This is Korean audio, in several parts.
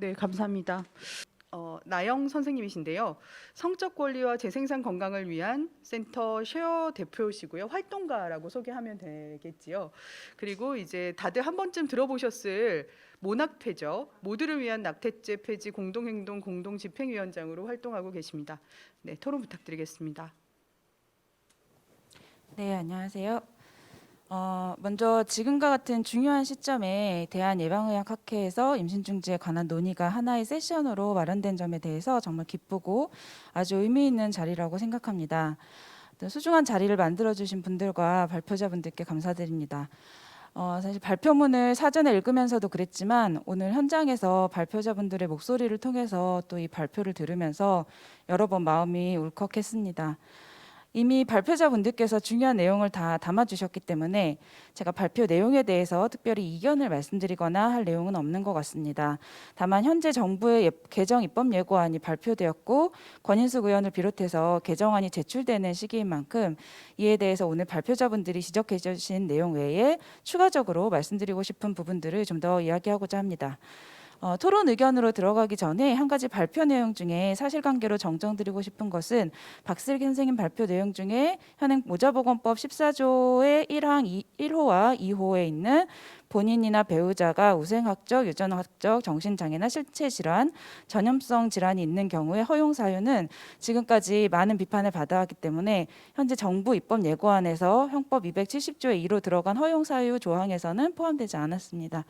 네, 감사합니다. 나영 선생님이신데요. 성적 권리와 재생산 건강을 위한 센터 쉐어 대표시고요. 활동가라고 소개하면 되겠지요. 그리고 이제 다들 한 번쯤 들어보셨을 모낙패죠. 모두를 위한 낙태죄 폐지 공동행동 공동집행위원장으로 활동하고 계십니다. 네, 토론 부탁드리겠습니다. 네, 안녕하세요. 먼저 지금과 같은 중요한 시점에 대한예방의학학회에서 임신중지에 관한 논의가 하나의 세션으로 마련된 점에 대해서 정말 기쁘고 아주 의미 있는 자리라고 생각합니다. 또 소중한 자리를 만들어주신 분들과 발표자분들께 감사드립니다. 사실 발표문을 사전에 읽으면서도 그랬지만 오늘 현장에서 발표자분들의 목소리를 통해서 또 이 발표를 들으면서 여러 번 마음이 울컥했습니다. 이미 발표자분들께서 중요한 내용을 다 담아주셨기 때문에 제가 발표 내용에 대해서 특별히 이견을 말씀드리거나 할 내용은 없는 것 같습니다. 다만 현재 정부의 개정 입법 예고안이 발표되었고 권인숙 의원을 비롯해서 개정안이 제출되는 시기인 만큼 이에 대해서 오늘 발표자분들이 지적해 주신 내용 외에 추가적으로 말씀드리고 싶은 부분들을 좀 더 이야기하고자 합니다. 토론 의견으로 들어가기 전에 한 가지 발표 내용 중에 사실관계로 정정드리고 싶은 것은 박슬기 선생님 발표 내용 중에 현행 모자보건법 14조의 1호와 2호에 있는 본인이나 배우자가 우생학적, 유전학적, 정신장애나 실체질환, 전염성 질환이 있는 경우에 허용 사유는 지금까지 많은 비판을 받아왔기 때문에 현재 정부 입법 예고안에서 형법 270조의 2로 들어간 허용 사유 조항에서는 포함되지 않았습니다.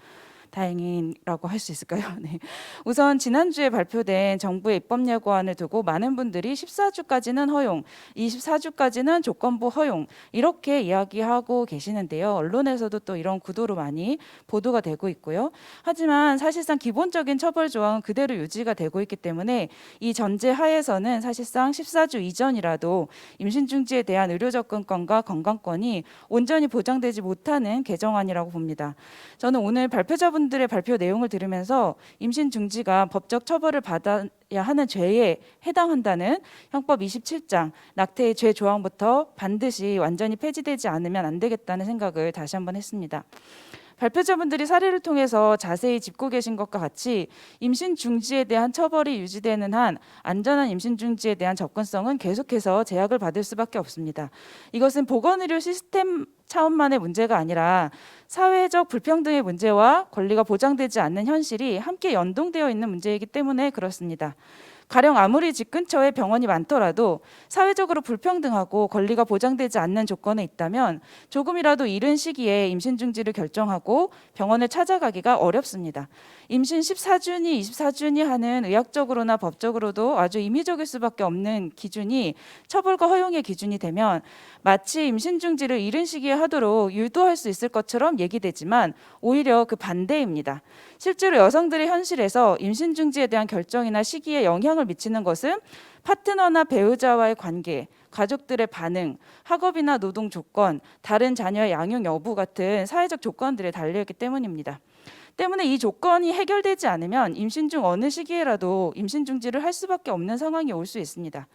다행이라고 할 수 있을까요? 네. 우선 지난주에 발표된 정부의 입법 예고안을 두고 많은 분들이 14주까지는 허용, 24주까지는 조건부 허용 이렇게 이야기하고 계시는데요. 언론에서도 또 이런 구도로 많이 보도가 되고 있고요. 하지만 사실상 기본적인 처벌 조항은 그대로 유지가 되고 있기 때문에 이 전제 하에서는 사실상 14주 이전이라도 임신 중지에 대한 의료 접근권과 건강권이 온전히 보장되지 못하는 개정안이라고 봅니다. 저는 오늘 발표자분들의 발표 내용을 들으면서 임신 중지가 법적 처벌을 받아야 하는 죄에 해당한다는 형법 27장 낙태의 죄 조항부터 반드시 완전히 폐지되지 않으면 안 되겠다는 생각을 다시 한번 했습니다. 발표자분들이 사례를 통해서 자세히 짚고 계신 것과 같이 임신 중지에 대한 처벌이 유지되는 한 안전한 임신 중지에 대한 접근성은 계속해서 제약을 받을 수밖에 없습니다. 이것은 보건의료 시스템 차원만의 문제가 아니라 사회적 불평등의 문제와 권리가 보장되지 않는 현실이 함께 연동되어 있는 문제이기 때문에 그렇습니다. 가령 아무리 집 근처에 병원이 많더라도 사회적으로 불평등하고 권리가 보장되지 않는 조건에 있다면 조금이라도 이른 시기에 임신 중지를 결정하고 병원을 찾아가기가 어렵습니다. 임신 14주니 24주니 하는 의학적으로나 법적으로도 아주 임의적일 수밖에 없는 기준이 처벌과 허용의 기준이 되면 마치 임신 중지를 이른 시기에 하도록 유도할 수 있을 것처럼 얘기되지만 오히려 그 반대입니다. 실제로 여성들의 현실에서 임신 중지에 대한 결정이나 시기에 영향을 미치는 것은 파트너나 배우자와의 관계, 가족들의 반응, 학업이나 노동 조건, 다른 자녀의 양육 여부 같은 사회적 조건들에 달려있기 때문입니다. 때문에 이 조건이 해결되지 않으면 임신 중 어느 시기에라도 임신 중지를 할 수밖에 없는 상황이 올 수 있습니다.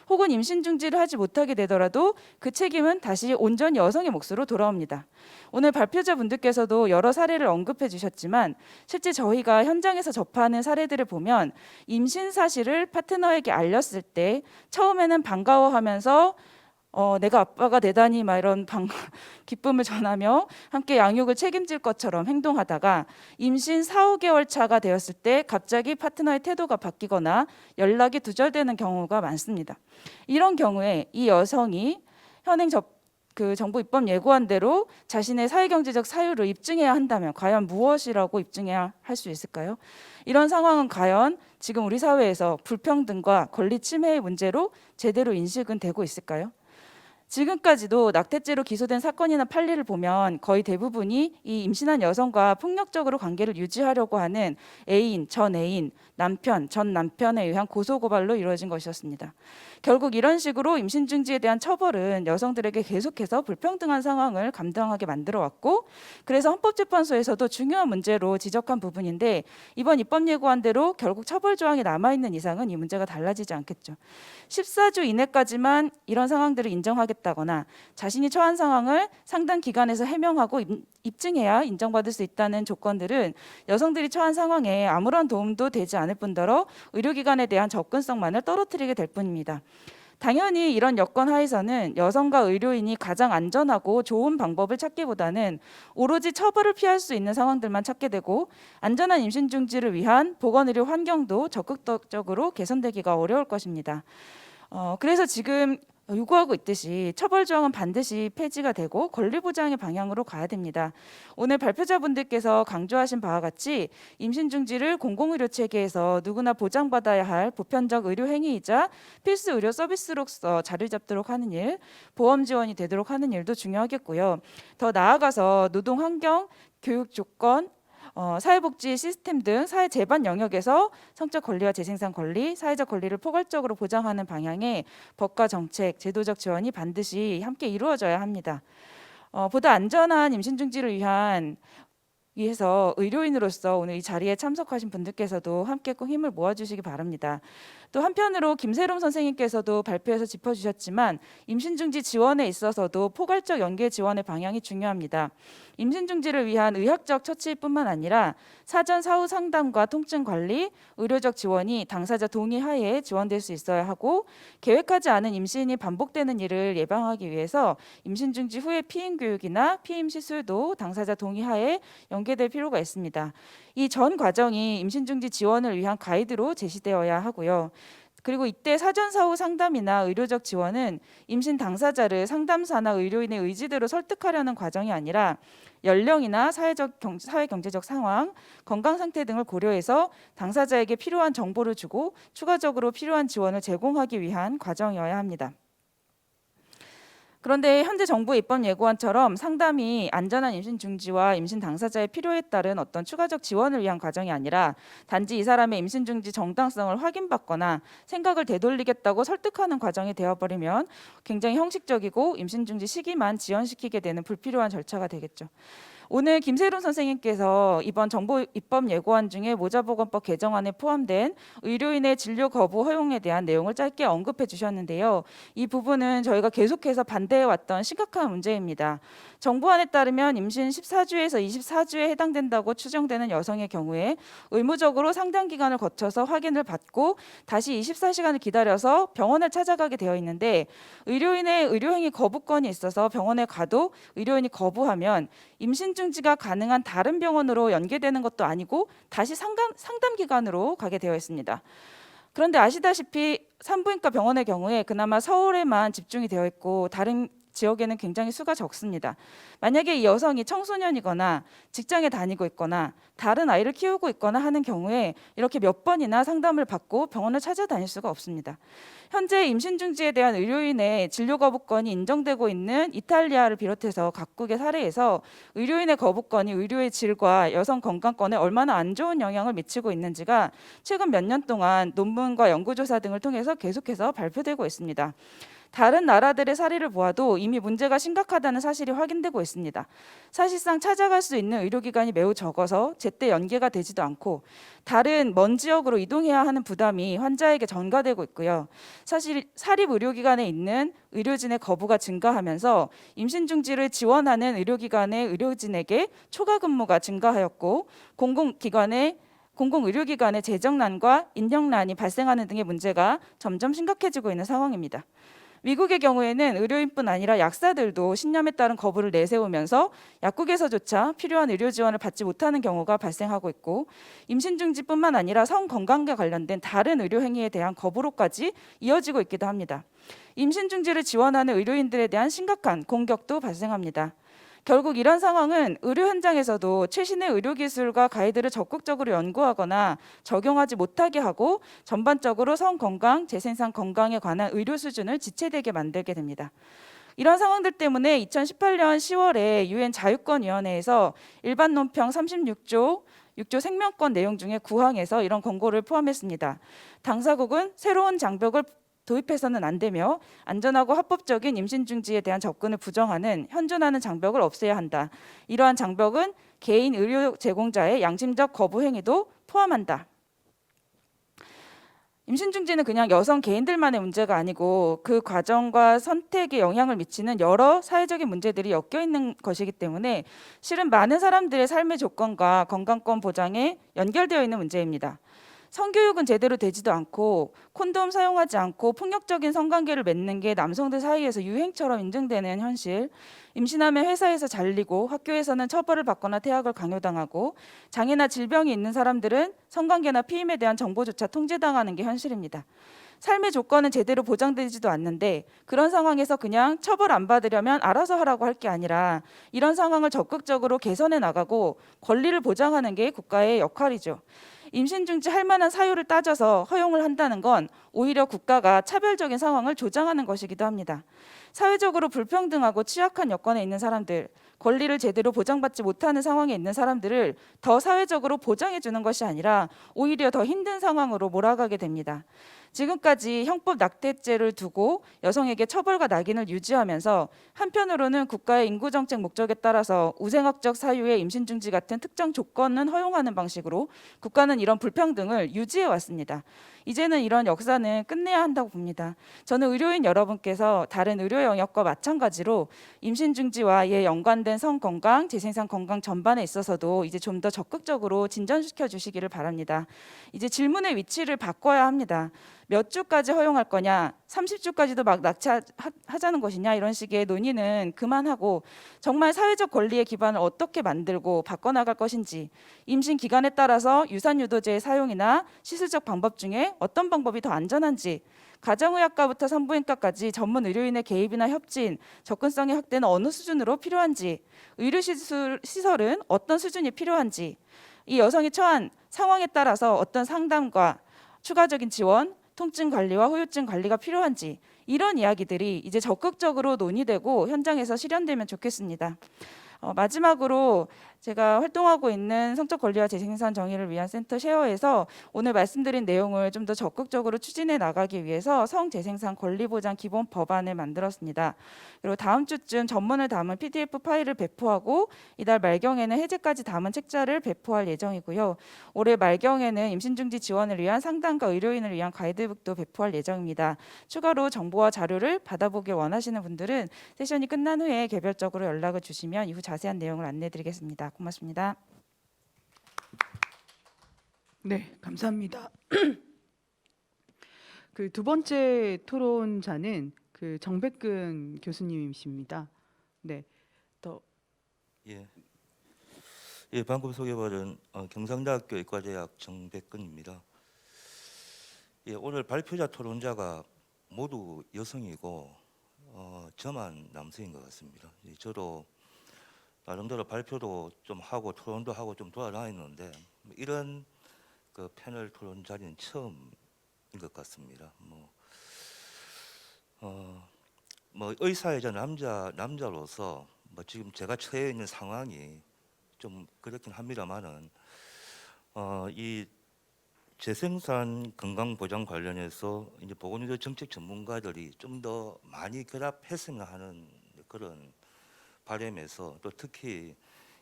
혹은 임신 중지를 하지 못하게 되더라도 그 책임은 다시 온전히 여성의 몫으로 돌아옵니다. 오늘 발표자분들께서도 여러 사례를 언급해 주셨지만 실제 저희가 현장에서 접하는 사례들을 보면 임신 사실을 파트너에게 알렸을 때 처음에는 반가워하면서 내가 아빠가 되다니 막 이런 기쁨을 전하며 함께 양육을 책임질 것처럼 행동하다가 임신 4, 5개월 차가 되었을 때 갑자기 파트너의 태도가 바뀌거나 연락이 두절되는 경우가 많습니다. 이런 경우에 이 여성이 현행 정부 입법 예고안대로 자신의 사회경제적 사유를 입증해야 한다면 과연 무엇이라고 입증해야 할 수 있을까요? 이런 상황은 과연 지금 우리 사회에서 불평등과 권리 침해의 문제로 제대로 인식은 되고 있을까요? 지금까지도 낙태죄로 기소된 사건이나 판례를 보면 거의 대부분이 이 임신한 여성과 폭력적으로 관계를 유지하려고 하는 애인, 전 애인, 남편, 전 남편에 의한 고소고발로 이루어진 것이었습니다. 결국 이런 식으로 임신 중지에 대한 처벌은 여성들에게 계속해서 불평등한 상황을 감당하게 만들어 왔고 그래서 헌법재판소에서도 중요한 문제로 지적한 부분인데 이번 입법 예고안대로 결국 처벌 조항이 남아있는 이상은 이 문제가 달라지지 않겠죠. 14주 이내까지만 이런 상황들을 인정하겠다 있었다거나 자신이 처한 상황을 상담 기관에서 해명하고 입증해야 인정받을 수 있다는 조건들은 여성들이 처한 상황에 아무런 도움도 되지 않을 뿐더러 의료기관에 대한 접근성만을 떨어뜨리게 될 뿐입니다. 당연히 이런 여건 하에서는 여성과 의료인이 가장 안전하고 좋은 방법을 찾기보다는 오로지 처벌을 피할 수 있는 상황들만 찾게 되고 안전한 임신 중지를 위한 보건의료 환경도 적극적으로 개선되기가 어려울 것입니다. 그래서 지금 요구하고 있듯이 처벌 조항은 반드시 폐지가 되고 권리 보장의 방향으로 가야 됩니다. 오늘 발표자분들께서 강조하신 바와 같이 임신 중지를 공공의료 체계에서 누구나 보장받아야 할 보편적 의료 행위이자 필수 의료 서비스로서 자리 잡도록 하는 일, 보험 지원이 되도록 하는 일도 중요하겠고요. 더 나아가서 노동 환경, 교육 조건, 사회복지 시스템 등 사회 제반 영역에서 성적 권리와 재생산 권리, 사회적 권리를 포괄적으로 보장하는 방향의 법과 정책, 제도적 지원이 반드시 함께 이루어져야 합니다. 보다 안전한 임신 중지를 위해서 의료인으로서 오늘 이 자리에 참석하신 분들께서도 함께 꼭 힘을 모아주시기 바랍니다. 또 한편으로 김세롬 선생님께서도 발표에서 짚어주셨지만 임신 중지 지원에 있어서도 포괄적 연계 지원의 방향이 중요합니다. 임신 중지를 위한 의학적 처치뿐만 아니라 사전 사후 상담과 통증 관리, 의료적 지원이 당사자 동의 하에 지원될 수 있어야 하고 계획하지 않은 임신이 반복되는 일을 예방하기 위해서 임신 중지 후의 피임 교육이나 피임 시술도 당사자 동의 하에 연계될 필요가 있습니다. 이 전 과정이 임신 중지 지원을 위한 가이드로 제시되어야 하고요. 그리고 이때 사전 사후 상담이나 의료적 지원은 임신 당사자를 상담사나 의료인의 의지대로 설득하려는 과정이 아니라 연령이나 사회 경제적 상황, 건강 상태 등을 고려해서 당사자에게 필요한 정보를 주고 추가적으로 필요한 지원을 제공하기 위한 과정이어야 합니다. 그런데 현재 정부의 입법 예고안처럼 상담이 안전한 임신 중지와 임신 당사자의 필요에 따른 어떤 추가적 지원을 위한 과정이 아니라 단지 이 사람의 임신 중지 정당성을 확인받거나 생각을 되돌리겠다고 설득하는 과정이 되어버리면 굉장히 형식적이고 임신 중지 시기만 지연시키게 되는 불필요한 절차가 되겠죠. 오늘 김세론 선생님께서 이번 정부 입법 예고안 중에 모자보건법 개정안에 포함된 의료인의 진료 거부 허용에 대한 내용을 짧게 언급해 주셨는데요. 이 부분은 저희가 계속해서 반대해왔던 심각한 문제입니다. 정부안에 따르면 임신 14주에서 24주에 해당된다고 추정되는 여성의 경우에 의무적으로 상담 기간을 거쳐서 확인을 받고 다시 24시간을 기다려서 병원을 찾아가게 되어 있는데 의료인의 의료행위 거부권이 있어서 병원에 가도 의료인이 거부하면 임신 중지가 가능한 다른 병원으로 연계되는 것도 아니고 다시 상담 기관으로 가게 되어 있습니다. 그런데 아시다시피 산부인과 병원의 경우에 그나마 서울에만 집중이 되어 있고 다른 지역에는 굉장히 수가 적습니다. 만약에 이 여성이 청소년이거나 직장에 다니고 있거나 다른 아이를 키우고 있거나 하는 경우에 이렇게 몇 번이나 상담을 받고 병원을 찾아다닐 수가 없습니다. 현재 임신 중지에 대한 의료인의 진료 거부권이 인정되고 있는 이탈리아를 비롯해서 각국의 사례에서 의료인의 거부권이 의료의 질과 여성 건강권에 얼마나 안 좋은 영향을 미치고 있는지가 최근 몇 년 동안 논문과 연구조사 등을 통해서 계속해서 발표되고 있습니다. 다른 나라들의 사례를 보아도 이미 문제가 심각하다는 사실이 확인되고 있습니다. 사실상 찾아갈 수 있는 의료기관이 매우 적어서 제때 연계가 되지도 않고 다른 먼 지역으로 이동해야 하는 부담이 환자에게 전가되고 있고요. 사실 사립의료기관에 있는 의료진의 거부가 증가하면서 임신 중지를 지원하는 의료기관의 의료진에게 초과 근무가 증가하였고 공공의료기관의 재정난과 인력난이 발생하는 등의 문제가 점점 심각해지고 있는 상황입니다. 미국의 경우에는 의료인뿐 아니라 약사들도 신념에 따른 거부를 내세우면서 약국에서조차 필요한 의료 지원을 받지 못하는 경우가 발생하고 있고 임신 중지뿐만 아니라 성건강과 관련된 다른 의료 행위에 대한 거부로까지 이어지고 있기도 합니다. 임신 중지를 지원하는 의료인들에 대한 심각한 공격도 발생합니다. 결국 이런 상황은 의료 현장에서도 최신의 의료기술과 가이드를 적극적으로 연구하거나 적용하지 못하게 하고 전반적으로 성건강, 재생산 건강에 관한 의료 수준을 지체되게 만들게 됩니다. 이런 상황들 때문에 2018년 10월에 유엔 자유권위원회에서 일반 논평 36조 6조 생명권 내용 중에 9항에서 이런 권고를 포함했습니다. 당사국은 새로운 장벽을 도입해서는 안 되며 안전하고 합법적인 임신 중지에 대한 접근을 부정하는 현존하는 장벽을 없애야 한다. 이러한 장벽은 개인 의료 제공자의 양심적 거부 행위도 포함한다. 임신 중지는 그냥 여성 개인들만의 문제가 아니고 그 과정과 선택에 영향을 미치는 여러 사회적인 문제들이 엮여 있는 것이기 때문에 실은 많은 사람들의 삶의 조건과 건강권 보장에 연결되어 있는 문제입니다. 성교육은 제대로 되지도 않고 콘돔 사용하지 않고 폭력적인 성관계를 맺는 게 남성들 사이에서 유행처럼 인정되는 현실, 임신하면 회사에서 잘리고 학교에서는 처벌을 받거나 퇴학을 강요당하고 장애나 질병이 있는 사람들은 성관계나 피임에 대한 정보조차 통제당하는 게 현실입니다. 삶의 조건은 제대로 보장되지도 않는데 그런 상황에서 그냥 처벌 안 받으려면 알아서 하라고 할 게 아니라 이런 상황을 적극적으로 개선해 나가고 권리를 보장하는 게 국가의 역할이죠. 임신 중지할 만한 사유를 따져서 허용을 한다는 건 오히려 국가가 차별적인 상황을 조장하는 것이기도 합니다. 사회적으로 불평등하고 취약한 여건에 있는 사람들, 권리를 제대로 보장받지 못하는 상황에 있는 사람들을 더 사회적으로 보장해 주는 것이 아니라 오히려 더 힘든 상황으로 몰아가게 됩니다. 지금까지 형법 낙태죄를 두고 여성에게 처벌과 낙인을 유지하면서 한편으로는 국가의 인구정책 목적에 따라서 우생학적 사유의 임신 중지 같은 특정 조건은 허용하는 방식으로 국가는 이런 불평등을 유지해 왔습니다. 이제는 이런 역사는 끝내야 한다고 봅니다. 저는 의료인 여러분께서 다른 의료 영역과 마찬가지로 임신 중지와 이에 연관된 성건강, 재생산 건강 전반에 있어서도 이제 좀 더 적극적으로 진전시켜 주시기를 바랍니다. 이제 질문의 위치를 바꿔야 합니다. 몇 주까지 허용할 거냐, 30주까지도 막 낙찰하자는 것이냐, 이런 식의 논의는 그만하고 정말 사회적 권리의 기반을 어떻게 만들고 바꿔나갈 것인지, 임신 기간에 따라서 유산유도제의 사용이나 시술적 방법 중에 어떤 방법이 더 안전한지, 가정의학과부터 산부인과까지 전문 의료인의 개입이나 협진, 접근성의 확대는 어느 수준으로 필요한지, 의료시설은 어떤 수준이 필요한지, 이 여성이 처한 상황에 따라서 어떤 상담과 추가적인 지원, 통증 관리와 후유증 관리가 필요한지, 이런 이야기들이 이제 적극적으로 논의되고 현장에서 실현되면 좋겠습니다. 마지막으로 제가 활동하고 있는 성적 권리와 재생산 정의를 위한 센터 쉐어에서 오늘 말씀드린 내용을 좀 더 적극적으로 추진해 나가기 위해서 성재생산 권리 보장 기본 법안을 만들었습니다. 그리고 다음 주쯤 전문을 담은 PDF 파일을 배포하고 이달 말경에는 해제까지 담은 책자를 배포할 예정이고요. 올해 말경에는 임신 중지 지원을 위한 상담과 의료인을 위한 가이드북도 배포할 예정입니다. 추가로 정보와 자료를 받아보길 원하시는 분들은 세션이 끝난 후에 개별적으로 연락을 주시면 이후 자세한 내용을 안내드리겠습니다. 고맙습니다. 네, 감사합니다. 그 두 번째 토론자는 그 정백근 교수님이십니다. 네, 더 예, 예, 방금 소개받은 경상대학교 의과대학 정백근입니다. 예, 오늘 발표자 토론자가 모두 여성이고 저만 남성인 것 같습니다. 예, 저도 나름대로 발표도 좀 하고 토론도 하고 좀 돌아다녔는데 이런 그 패널 토론 자리는 처음인 것 같습니다. 뭐 의사이자 남자로서 뭐 지금 제가 처해 있는 상황이 좀 그렇긴 합니다만은 이 재생산 건강 보장 관련해서 이제 보건의료 정책 전문가들이 좀 더 많이 결합했으면 하는 그런 바람에서 또 특히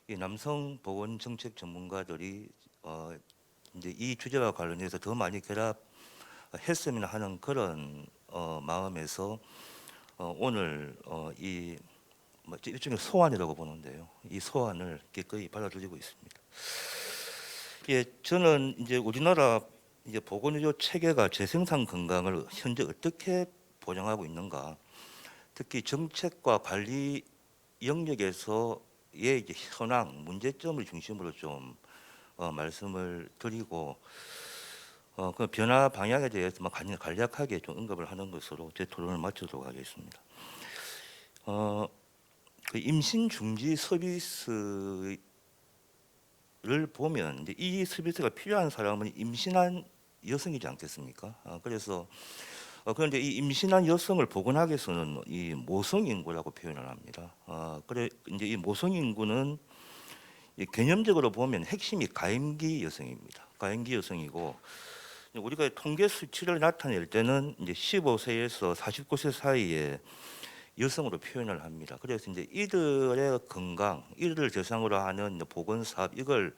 이 남성 보건 정책 전문가들이 이제 이 주제와 관련해서 더 많이 결합했으면 하는 그런 마음에서 오늘 이 일종의 소환이라고 보는데요. 이 소환을 기꺼이 받아들이고 있습니다. 예, 저는 이제 우리나라 이제 보건의료 체계가 재생산 건강을 현재 어떻게 보장하고 있는가, 특히 정책과 관리 영역에서의 이제 현황, 문제점을 중심으로 좀 말씀을 드리고 그 변화 방향에 대해서 간략하게 좀 언급을 하는 것으로 제 토론을 마치도록 하겠습니다. 그 임신 중지 서비스를 보면 이제 이 서비스가 필요한 사람은 임신한 여성이지 않겠습니까? 그래서 그런데 이 임신한 여성을 보건학에서는 이 모성 인구라고 표현을 합니다. 그래 이제 이 모성 인구는 개념적으로 보면 핵심이 가임기 여성입니다. 가임기 여성이고 우리가 통계 수치를 나타낼 때는 이제 15세에서 49세 사이에 여성으로 표현을 합니다. 그래서 이제 이들의 건강, 이들을 대상으로 하는 보건 사업, 이걸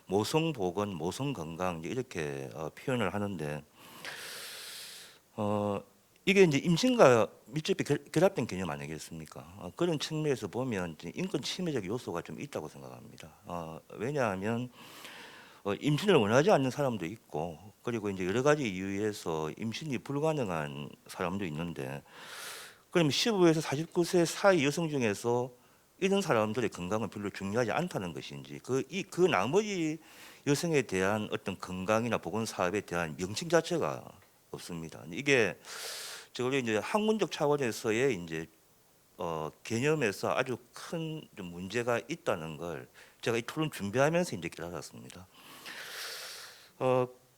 모성 보건, 모성 건강 이렇게 표현을 하는데 이게 이제 임신과 밀접히 결합된 개념 아니겠습니까? 그런 측면에서 보면 이제 인권 침해적 요소가 좀 있다고 생각합니다. 왜냐하면 임신을 원하지 않는 사람도 있고, 그리고 이제 여러 가지 이유에서 임신이 불가능한 사람도 있는데, 그럼 15에서 49세 사이 여성 중에서 이런 사람들의 건강은 별로 중요하지 않다는 것인지, 그 나머지 여성에 대한 어떤 건강이나 보건 사업에 대한 명칭 자체가 없습니다. 이게 저걸 이제 학문적 차원에서의 이제 개념에서 아주 큰 좀 문제가 있다는 걸 제가 이 토론 준비하면서 이제 깨달았습니다.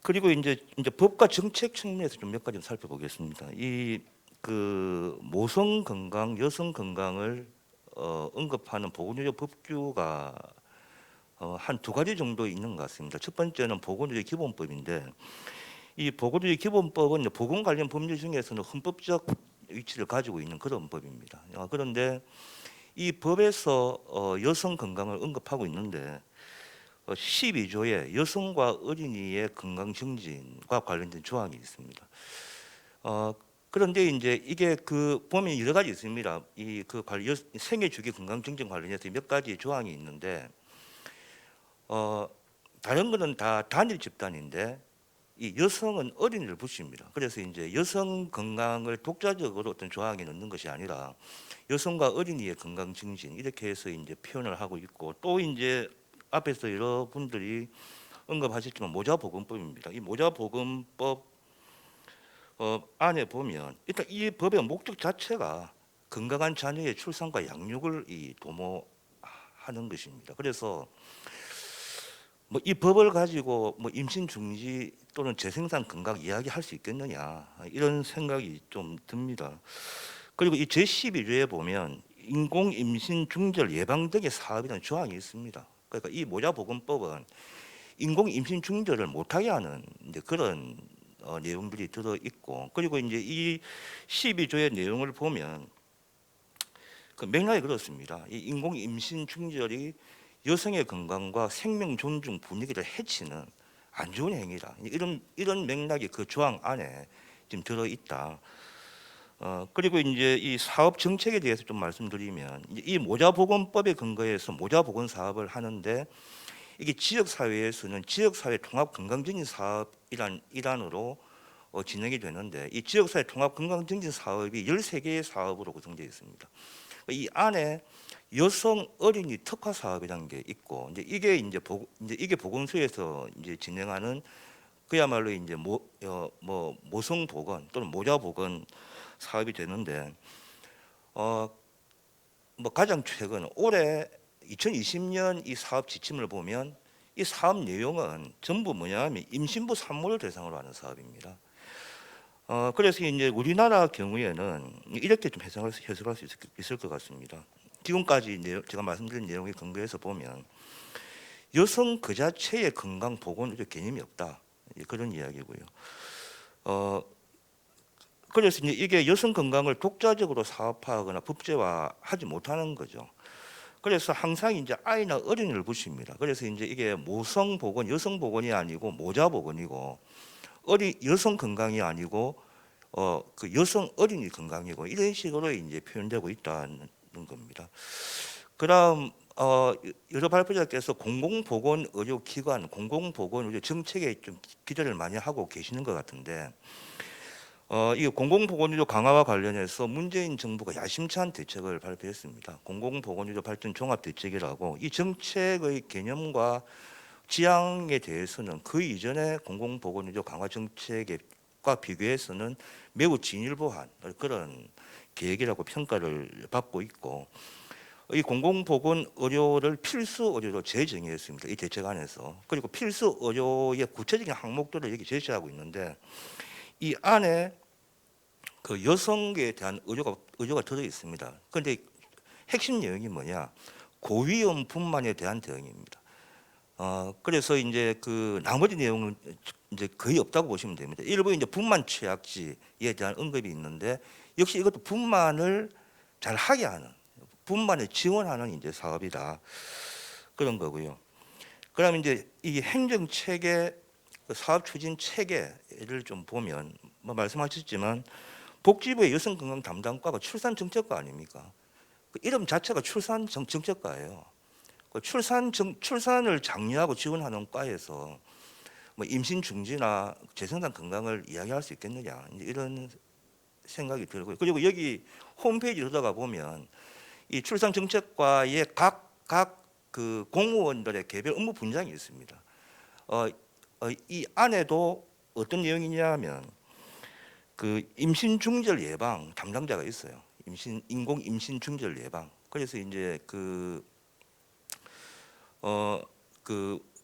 그리고 이제 법과 정책 측면에서 좀 몇 가지 좀 살펴보겠습니다. 이 그 모성 건강, 여성 건강을 언급하는 보건의료 법규가 한 두 가지 정도 있는 것 같습니다. 첫 번째는 보건의료 기본법인데, 이 보건의료 기본법은 보건 관련 법률 중에서는 헌법적 위치를 가지고 있는 그런 법입니다. 그런데 이 법에서 여성 건강을 언급하고 있는데 12조에 여성과 어린이의 건강 증진과 관련된 조항이 있습니다. 그런데 이제 이게 그 보면 여러 가지 있습니다. 이 그 생애 주기 건강 증진 관련해서 몇 가지 조항이 있는데 다른 거는 다 단일 집단인데 이 여성은 어린이를 붙입니다. 그래서 이제 여성 건강을 독자적으로 어떤 조항에 넣는 것이 아니라 여성과 어린이의 건강 증진 이렇게 해서 이제 표현을 하고 있고, 또 이제 앞에서 여러분들이 언급하셨지만 모자보건법입니다. 이 모자보건법 안에 보면 일단 이 법의 목적 자체가 건강한 자녀의 출산과 양육을 도모하는 것입니다. 그래서 뭐 이 법을 가지고 뭐 임신 중지 또는 재생산 건강 이야기할 수 있겠느냐 이런 생각이 좀 듭니다. 그리고 이 제12조에 보면 인공 임신 중절 예방 등의 사업이라는 조항이 있습니다. 그러니까 이 모자보건법은 인공 임신 중절을 못하게 하는 이제 그런 내용들이 들어 있고, 그리고 이제 이 12조의 내용을 보면 그 맥락이 그렇습니다. 이 인공 임신 중절이 여성의 건강과 생명 존중 분위기를 해치는 안 좋은 행위다. 이런 맥락이 그 조항 안에 지금 들어 있다. 그리고 이제 이 사업 정책에 대해서 좀 말씀드리면, 이 모자보건법에 근거해서 모자보건 사업을 하는데 이게 지역 사회에서는 지역사회 통합 건강증진 사업이란 일환으로 진행이 되는데, 이 지역사회 통합 건강증진 사업이 13개의 사업으로 구성되어 있습니다. 이 안에 여성 어린이 특화 사업이라는 게 있고, 이제 이게 보건소에서 이제 진행하는 그야말로 이제 모성 보건 또는 모자 보건 사업이 되는데, 뭐 가장 최근 올해 2020년 이 사업 지침을 보면 이 사업 내용은 전부 뭐냐면 임신부 산모를 대상으로 하는 사업입니다. 그래서 이제 우리나라 경우에는 이렇게 좀 해석할 수 있을 것 같습니다. 지금까지 제가 말씀드린 내용에 근거해서 보면 여성 그 자체의 건강 보건 의료 개념이 없다, 그런 이야기고요. 그래서 이제 이게 여성 건강을 독자적으로 사업화하거나 법제화하지 못하는 거죠. 그래서 항상 이제 아이나 어린이를 붙입니다. 그래서 이제 이게 모성 보건, 여성 보건이 아니고 모자 보건이고, 여성 건강이 아니고 그 여성 어린이 건강이고, 이런 식으로 이제 표현되고 있다는 겁니다. 그다음 여러 발표자께서 공공보건의료기관, 공공보건의료 정책에 좀 기대를 많이 하고 계시는 것 같은데, 이 공공보건의료 강화와 관련해서 문재인 정부가 야심찬 대책을 발표했습니다. 공공보건의료 발전 종합대책이라고. 이 정책의 개념과 지향에 대해서는 그 이전의 공공보건의료 강화 정책과 비교해서는 매우 진일보한 그런 계획이라고 평가를 받고 있고, 이 공공보건의료를 필수 의료로 재정의했습니다. 이 대책 안에서. 그리고 필수 의료의 구체적인 항목들을 여기 제시하고 있는데, 이 안에 그 여성에 대한 의료가 들어 있습니다. 그런데 핵심 내용이 뭐냐? 고위험 분만에 대한 대응입니다. 그래서 이제 그 나머지 내용은 이제 거의 없다고 보시면 됩니다. 일부 이제 분만 취약지에 대한 언급이 있는데, 역시 이것도 분만을 잘 하게 하는, 분만을 지원하는 이제 사업이다, 그런 거고요. 그다음에 이제 이 행정 체계, 사업 추진 체계를 좀 보면 뭐 말씀하셨지만 복지부의 여성 건강 담당과가 출산 정책과 아닙니까? 그 이름 자체가 출산 정책과예요. 그 출산을 장려하고 지원하는 과에서 뭐 임신 중지나 재생산 건강을 이야기할 수 있겠느냐 이제 이런 생각이 들고요. 그리고 여기 홈페이지 들어가 보면 이 출산 정책과의 각 그 공무원들의 개별 업무 분장이 있습니다. 이 안에도 어떤 내용이냐면 그 임신 중절 예방 담당자가 있어요. 인공 임신 중절 예방. 그래서 이제 그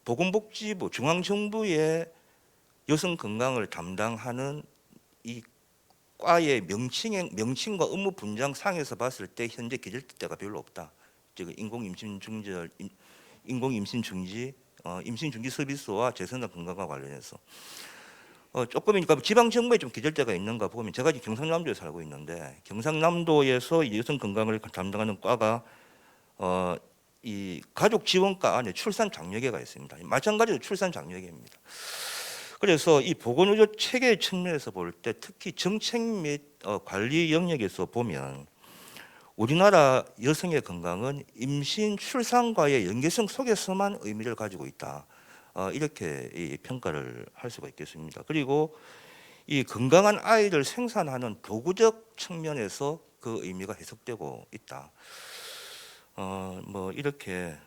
보건복지부 중앙정부의 여성 건강을 담당하는 이 과의 명칭과 업무 분장상에서 봤을 때 현재 기재대가 별로 없다. 지금 인공 임신 중지, 임신 중지 서비스와 재생산 건강과 관련해서 조금이니까 지방 정부에 좀 기재대가 있는가 보면 제가 지금 경상남도에 살고 있는데 경상남도에서 여성 건강을 담당하는 과가 이 가족 지원과 안에 출산 장려계가 있습니다. 마찬가지로 출산 장려계입니다. 그래서 이 보건의료 체계 측면에서 볼 때 특히 정책 및 관리 영역에서 보면 우리나라 여성의 건강은 임신 출산과의 연계성 속에서만 의미를 가지고 있다. 이렇게 이 평가를 할 수가 있겠습니다. 그리고 이 건강한 아이를 생산하는 도구적 측면에서 그 의미가 해석되고 있다. 뭐 이렇게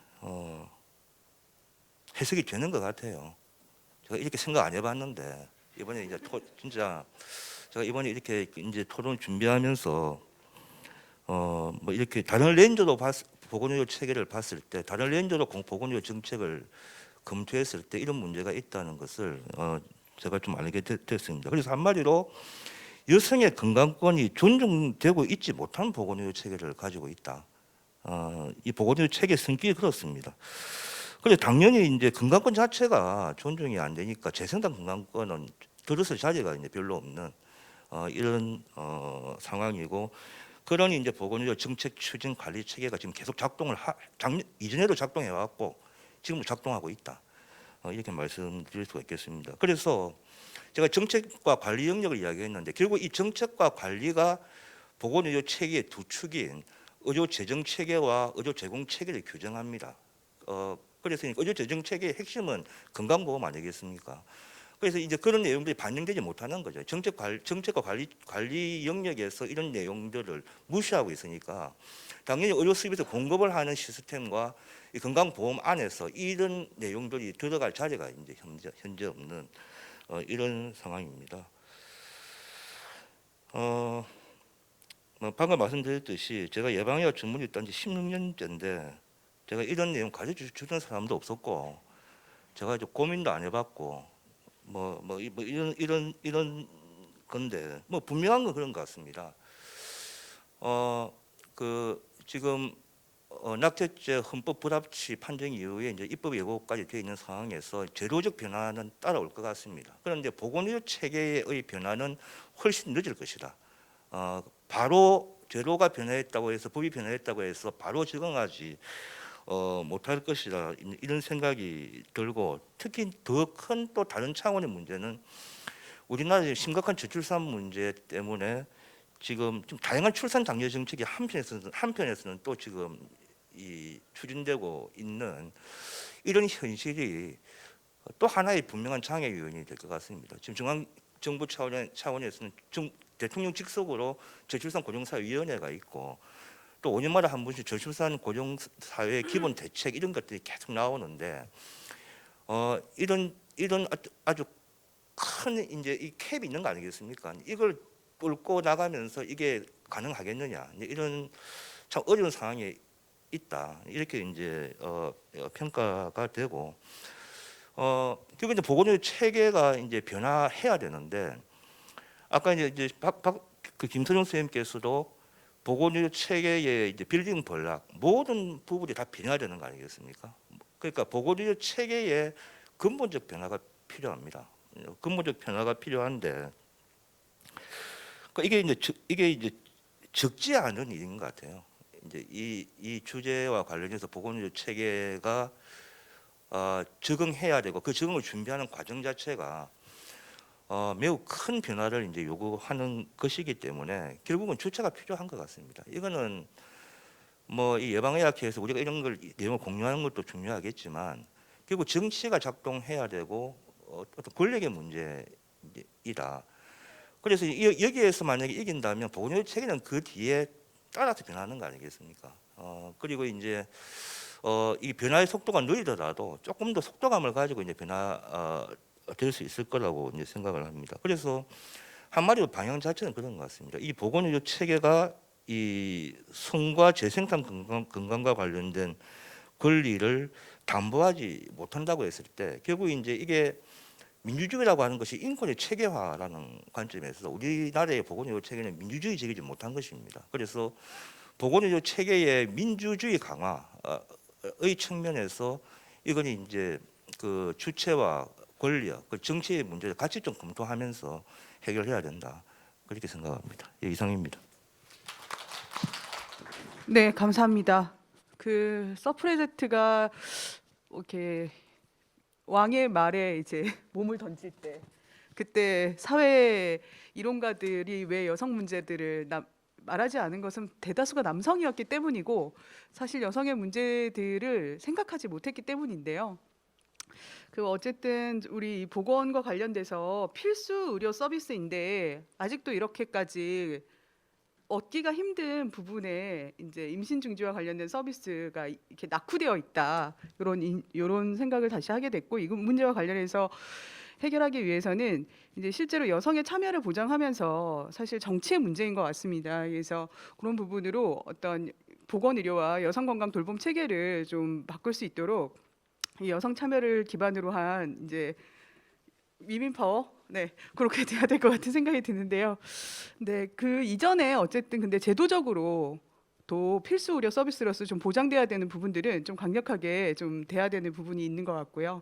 해석이 되는 것 같아요. 제가 이렇게 생각 안 해봤는데 이번에 이제 진짜 제가 이번에 이렇게 이제 토론 준비하면서 뭐 이렇게 다른 렌즈로 보건의료 체계를 봤을 때 다른 렌즈로 보건의료 정책을 검토했을 때 이런 문제가 있다는 것을 제가 좀 알게 됐습니다. 그래서 한마디로 여성의 건강권이 존중되고 있지 못한 보건의료 체계를 가지고 있다. 이 보건의료 체계 성격이 그렇습니다. 그래서 당연히 이제 건강권 자체가 존중이 안 되니까 재생산 건강권은 들어설 자리가 이제 별로 없는 이런 상황이고, 그러니 이제 보건의료 정책 추진 관리 체계가 지금 계속 이전에도 작동해 왔고 지금도 작동하고 있다. 이렇게 말씀드릴 수가 있겠습니다. 그래서 제가 정책과 관리 영역을 이야기했는데 결국 이 정책과 관리가 보건의료 체계의 두 축인 의료 재정 체계와 의료 제공 체계를 규정합니다. 그래서 의료 재정 체계의 핵심은 건강보험 아니겠습니까? 그래서 이제 그런 내용들이 반영되지 못하는 거죠. 정책과 관리 영역에서 이런 내용들을 무시하고 있으니까 당연히 의료 서비스 공급을 하는 시스템과 이 건강보험 안에서 이런 내용들이 들어갈 자리가 이제 현재 없는 이런 상황입니다. 뭐 방금 말씀드렸듯이 제가 예방의학 전문의 딴지 16년째인데 제가 이런 내용 가르쳐 주는 사람도 없었고 제가 이제 고민도 안 해봤고 이런 건데 뭐 분명한 건 그런 것 같습니다. 지금 낙태죄 헌법 불합치 판정 이후에 이제 입법 예고까지 되어 있는 상황에서 제도적 변화는 따라올 것 같습니다. 그런데 보건의료 체계의 변화는 훨씬 늦을 것이다. 바로 제도가 변화했다고 해서 법이 변화했다고 해서 바로 적응하지 못할 것이다, 이런 생각이 들고, 특히 더 큰 또 다른 차원의 문제는 우리나라의 심각한 저출산 문제 때문에 지금 좀 다양한 출산 장려 정책이 한편에서는 또 지금 추진되고 있는 이런 현실이 또 하나의 분명한 장애 요인이 될 것 같습니다. 지금 중앙정부 차원에서는 대통령 직속으로 저출산 고령사회위원회가 있고 또 5년마다 한 번씩 저출산 고령사회 기본 대책 이런 것들이 계속 나오는데 이런 아주 큰 이제 이 캡이 있는 거 아니겠습니까? 이걸 뚫고 나가면서 이게 가능하겠느냐, 이런 참 어려운 상황에 있다, 이렇게 이제 평가가 되고, 결국 이제 보건의료 체계가 이제 변화해야 되는데 아까 이제 김선영 선생님께서도 보건의료 체계의 이제 빌딩 블락 모든 부분이 다 변화되는 거 아니겠습니까? 그러니까 보건의료 체계의 근본적 변화가 필요합니다. 근본적 변화가 필요한데 이게 이제 적지 않은 일인 것 같아요. 이제 이 주제와 관련해서 보건의료 체계가 적응해야 되고 그 적응을 준비하는 과정 자체가 매우 큰 변화를 이제 요구하는 것이기 때문에 결국은 주체가 필요한 것 같습니다. 이거는 뭐 이 예방의학회에서 우리가 이런 걸 내용을 공유하는 것도 중요하겠지만 결국 정치가 작동해야 되고 어떤 권력의 문제이다. 그래서 여기에서 만약에 이긴다면 보건의료 체계는 그 뒤에 따라서 변하는 거 아니겠습니까? 그리고 이제 이 변화의 속도가 느리더라도 조금 더 속도감을 가지고 이제 변화 될 수 있을 거라고 이제 생각을 합니다. 그래서 한마디로 방향 자체는 그런 것 같습니다. 이 보건의료 체계가 이 성과 재생산 건강과 관련된 권리를 담보하지 못한다고 했을 때 결국 이제 이게 민주주의라고 하는 것이 인권의 체계화라는 관점에서 우리나라의 보건의료 체계는 민주주의적이지 못한 것입니다. 그래서 보건의료 체계의 민주주의 강화의 측면에서 이건 이제 그 주체와 권리와 그 정치의 문제를 같이 좀 검토하면서 해결해야 된다. 그렇게 생각합니다. 예, 이상입니다. 네, 감사합니다. 그 서프레제트가 이렇게 왕의 말에 이제 몸을 던질 때 그때 사회 이론가들이 왜 여성 문제들을 말하지 않은 것은 대다수가 남성이었기 때문이고 사실 여성의 문제들을 생각하지 못했기 때문인데요. 그 어쨌든 우리 이 보건과 관련돼서 필수 의료 서비스인데 아직도 이렇게까지 얻기가 힘든 부분에 이제 임신 중지와 관련된 서비스가 이렇게 낙후되어 있다. 이런 생각을 다시 하게 됐고 이 문제와 관련해서 해결하기 위해서는 이제 실제로 여성의 참여를 보장하면서 사실 정치의 문제인 것 같습니다. 그래서 그런 부분으로 어떤 보건 의료와 여성 건강 돌봄 체계를 좀 바꿀 수 있도록 이 여성 참여를 기반으로 한 이제 위민 파워 네 그렇게 돼야 될 것 같은 생각이 드는데요. 네, 그 이전에 어쨌든 근데 제도적으로 또 필수 의료 서비스로서 좀 보장돼야 되는 부분들은 좀 강력하게 좀 돼야 되는 부분이 있는 것 같고요.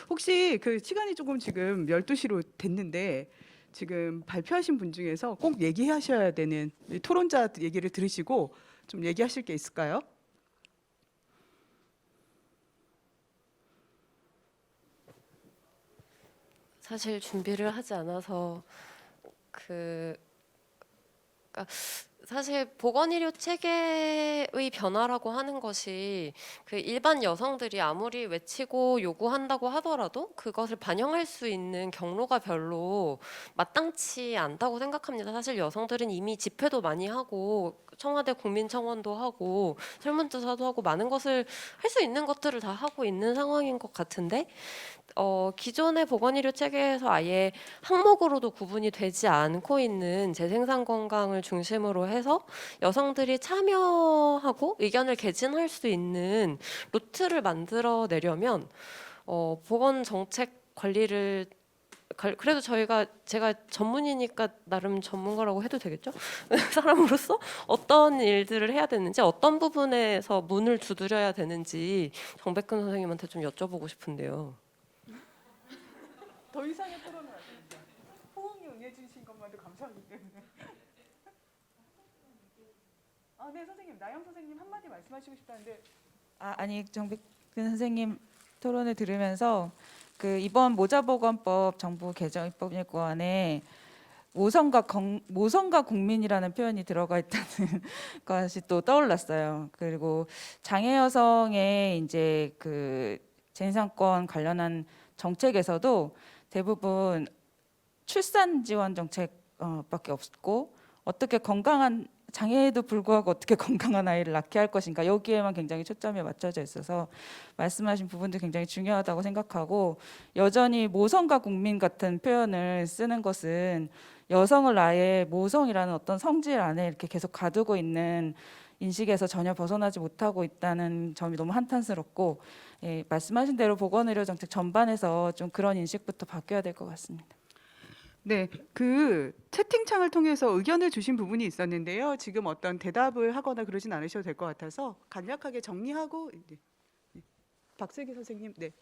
혹시 그 시간이 조금 지금 12시로 됐는데 지금 발표하신 분 중에서 꼭 얘기하셔야 되는 토론자 얘기를 들으시고 좀 얘기하실 게 있을까요? 사실 준비를 하지 않아서 그 그러니까 사실 보건의료 체계의 변화라고 하는 것이 그 일반 여성들이 아무리 외치고 요구한다고 하더라도 그것을 반영할 수 있는 경로가 별로 마땅치 않다고 생각합니다. 사실 여성들은 이미 집회도 많이 하고 청와대 국민청원도 하고 설문조사도 하고 많은 것을 할 수 있는 것들을 다 하고 있는 상황인 것 같은데 기존의 보건의료 체계에서 아예 항목으로도 구분이 되지 않고 있는 재생산 건강을 중심으로 해서 여성들이 참여하고 의견을 개진할 수 있는 루트를 만들어 내려면 보건 정책 관리를 그래도 제가 전문이니까 나름 전문가라고 해도 되겠죠? 사람으로서 어떤 일들을 해야 되는지 어떤 부분에서 문을 두드려야 되는지 정백근 선생님한테 좀 여쭤보고 싶은데요. 더 이상의 토론을 하십니다. 호응에 응해주신 것만도 감사하기 때문에. 네 선생님 나영 선생님 한마디 말씀하시고 싶다는데. 아니 정백근 선생님 토론을 들으면서 그 이번 모자보건법 정부 개정 입법일권에 모성과 국민이라는 표현이 들어가 있다는 것이 또 떠올랐어요. 그리고 장애 여성의 이제 그 재생산권 관련한 정책에서도 대부분 출산 지원 정책밖에 없고 어떻게 건강한 장애에도 불구하고 어떻게 건강한 아이를 낳게 할 것인가 여기에만 굉장히 초점이 맞춰져 있어서 말씀하신 부분도 굉장히 중요하다고 생각하고 여전히 모성과 국민 같은 표현을 쓰는 것은 여성을 아예 모성이라는 어떤 성질 안에 이렇게 계속 가두고 있는 인식에서 전혀 벗어나지 못하고 있다는 점이 너무 한탄스럽고 예, 말씀하신 대로 보건의료 정책 전반에서 좀 그런 인식부터 바뀌어야 될 것 같습니다. 네, 그 채팅창을 통해서 의견을 주신 부분이 있었는데요. 지금 어떤 대답을 하거나 그러진 않으셔도 될 것 같아서 간략하게 정리하고 박슬기 선생님, 네.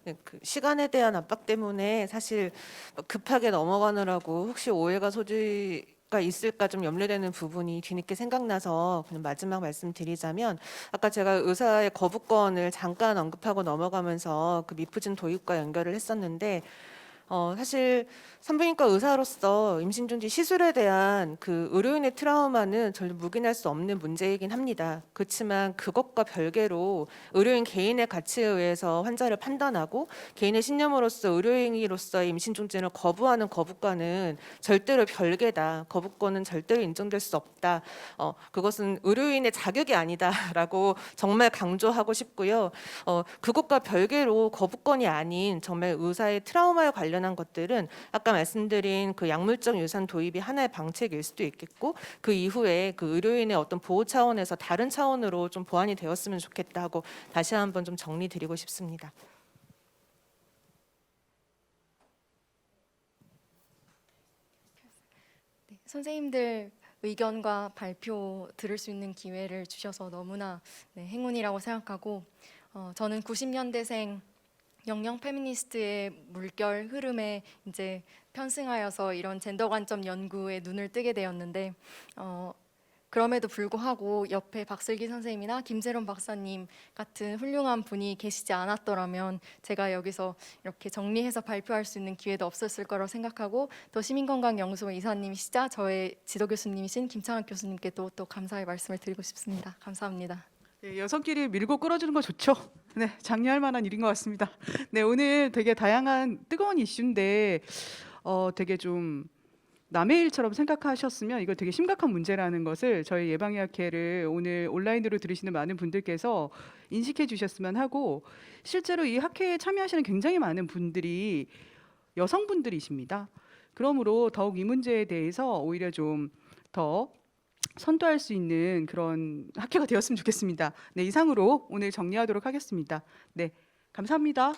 네, 그 시간에 대한 압박 때문에 사실 급하게 넘어가느라고 혹시 오해가 소지 가 있을까 좀 염려되는 부분이 뒤늦게 생각나서 그냥 마지막 말씀드리자면, 아까 제가 의사의 거부권을 잠깐 언급하고 넘어가면서 그 미프진 도입과 연결을 했었는데, 사실 산부인과 의사로서 임신 중지 시술에 대한 그 의료인의 트라우마는 절대 묵인할 수 없는 문제이긴 합니다. 그렇지만 그것과 별개로 의료인 개인의 가치에 의해서 환자를 판단하고 개인의 신념으로서 의료인으로서의 임신 중지를 거부하는 거부권은 절대로 별개다. 거부권은 절대로 인정될 수 없다. 그것은 의료인의 자격이 아니다라고 정말 강조하고 싶고요. 그것과 별개로 거부권이 아닌 정말 의사의 트라우마에 관련한 것들은 아까 말씀드린 그 약물적 유산 도입이 하나의 방책일 수도 있겠고, 그 이후에 그 의료인의 어떤 보호 차원에서 다른 차원으로 좀 보완이 되었으면 좋겠다 하고 다시 한번 좀 정리드리고 싶습니다. 네, 선생님들 의견과 발표 들을 수 있는 기회를 주셔서 너무나 행운이라고 생각하고, 저는 90년대생 영영 페미니스트의 물결 흐름에 이제 편승하여서 이런 젠더 관점 연구에 눈을 뜨게 되었는데, 그럼에도 불구하고 옆에 박슬기 선생님이나 김세론 박사님 같은 훌륭한 분이 계시지 않았더라면 제가 여기서 이렇게 정리해서 발표할 수 있는 기회도 없었을 거라고 생각하고, 또 시민건강연구소 이사님이시자 저의 지도 교수님이신 김창학 교수님께 또 감사의 말씀을 드리고 싶습니다. 감사합니다. 네, 여성끼리 밀고 끌어주는 거 좋죠. 네, 장려할 만한 일인 것 같습니다. 네, 오늘 되게 다양한 뜨거운 이슈인데 되게 좀 남의 일처럼 생각하셨으면 이거 되게 심각한 문제라는 것을 저희 예방의학회를 오늘 온라인으로 들으시는 많은 분들께서 인식해 주셨으면 하고, 실제로 이 학회에 참여하시는 굉장히 많은 분들이 여성분들이십니다. 그러므로 더욱 이 문제에 대해서 오히려 좀 더 선도할 수 있는 그런 학회가 되었으면 좋겠습니다. 네, 이상으로 오늘 정리하도록 하겠습니다. 네, 감사합니다.